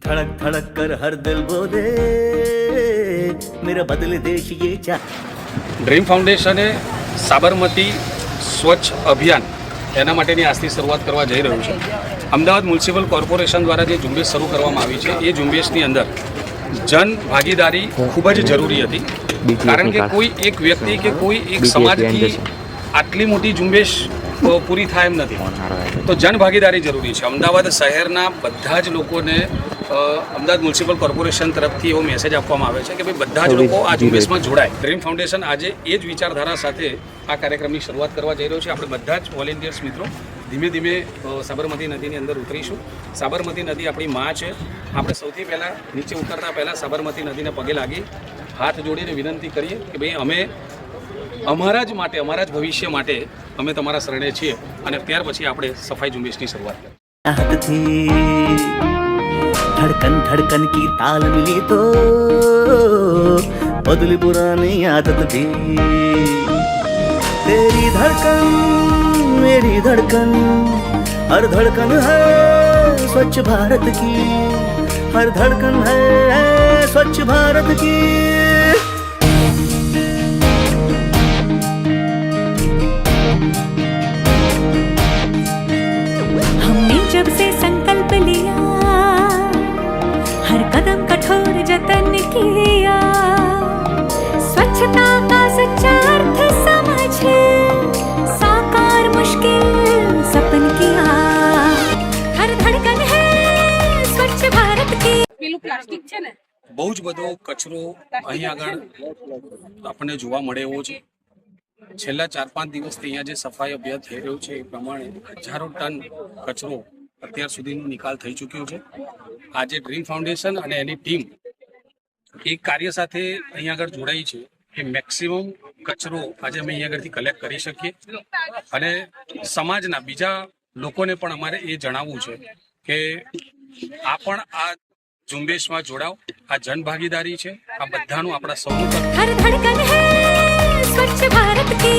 धड़क धड़क कर हर दिल बोले मेरा बदले देश ये चा। ડ્રીમ ફાઉન્ડેશને સાબરમતી સ્વચ્છ અભિયાન એના માટેની આજથી શરૂઆત કરવા જઈ રહ્યું છે. અમદાવાદ મ્યુનિસિપલ કોર્પોરેશન દ્વારા જે ઝુંબેશ શરૂ કરવામાં આવી છે એ ઝુંબેશની અંદર જન ભાગીદારી ખૂબ જ જરૂરી હતી. કારણ કે કોઈ એક વ્યક્તિ કે કોઈ એક સમાજથી આટલી મોટી ઝુંબેશ પૂરી થાય એમ નથી. તો જન ભાગીદારી જરૂરી છે. અમદાવાદ શહેરના બધા જ લોકોને અમદાવાદ મ્યુનિસિપલ કોર્પોરેશન તરફથી એવો મેસેજ આપવામાં આવે છે કે ભાઈ બધા જ લોકો આ ઝુંબેશમાં જોડાય. ડ્રીમ ફાઉન્ડેશન આજે એ જ વિચારધારા સાથે આ કાર્યક્રમની શરૂઆત કરવા જઈ રહ્યો છે. આપણે બધા જ વોલેન્ટિયર્સ મિત્રો ધીમે ધીમે સાબરમતી નદીની અંદર ઉતરીશું. સાબરમતી નદી આપણી માં છે. આપણે સૌથી પહેલાં નીચે ઉતરતા પહેલાં સાબરમતી નદીને પગે લાગી હાથ જોડીને વિનંતી કરીએ કે ભાઈ અમે અમારા જ માટે, અમારા જ ભવિષ્ય માટે અમે તમારા શરણે છીએ અને ત્યાર પછી આપણે સફાઈ ઝુંબેશની શરૂઆત કરીએ. धड़कन धड़कन की ताल मिली तो बदली पुरानी आदत भी. तेरी धड़कन मेरी धड़कन हर धड़कन है स्वच्छ भारत की. हर धड़कन है स्वच्छ भारत की. हमने जब से संकल्प लिया हर कदम कठोर जतन किया. स्वच्छता का सच्चा अर्थ समझे साकार मुश्किल सपन किया. हर धड़कन है स्वच्छ भारत की. પેલું પ્લાસ્ટિક છે ને બહુ જ બધો કચરો અહીં આગળ આપણને જોવા મળે એવો છે. છેલ્લા 4-5 દિવસથી અહીંયા જે સફાઈ અભિયાન થઈ રહ્યું છે એ પ્રમાણે હજારો ટન કચરો અત્યાર સુધીનો નિકાલ થઈ ચૂક્યો છે. આજે ડ્રીમ ફાઉન્ડેશન અને એની ટીમ એક કાર્ય સાથે અહીંયા આગળ જોડાઈ છે કે મેક્સિમમ કચરો આજે અમે અહીંયા આગળથી કલેક્ટ કરી શકીએ અને સમાજના બીજા લોકોને પણ અમારે એ જણાવવું છે કે આ પણ આ ઝુંબેશમાં જોડાવ. આ જનભાગીદારી છે. આ બધાનું આપણા સૌનું हर धड़कन है स्वच्छ भारत की.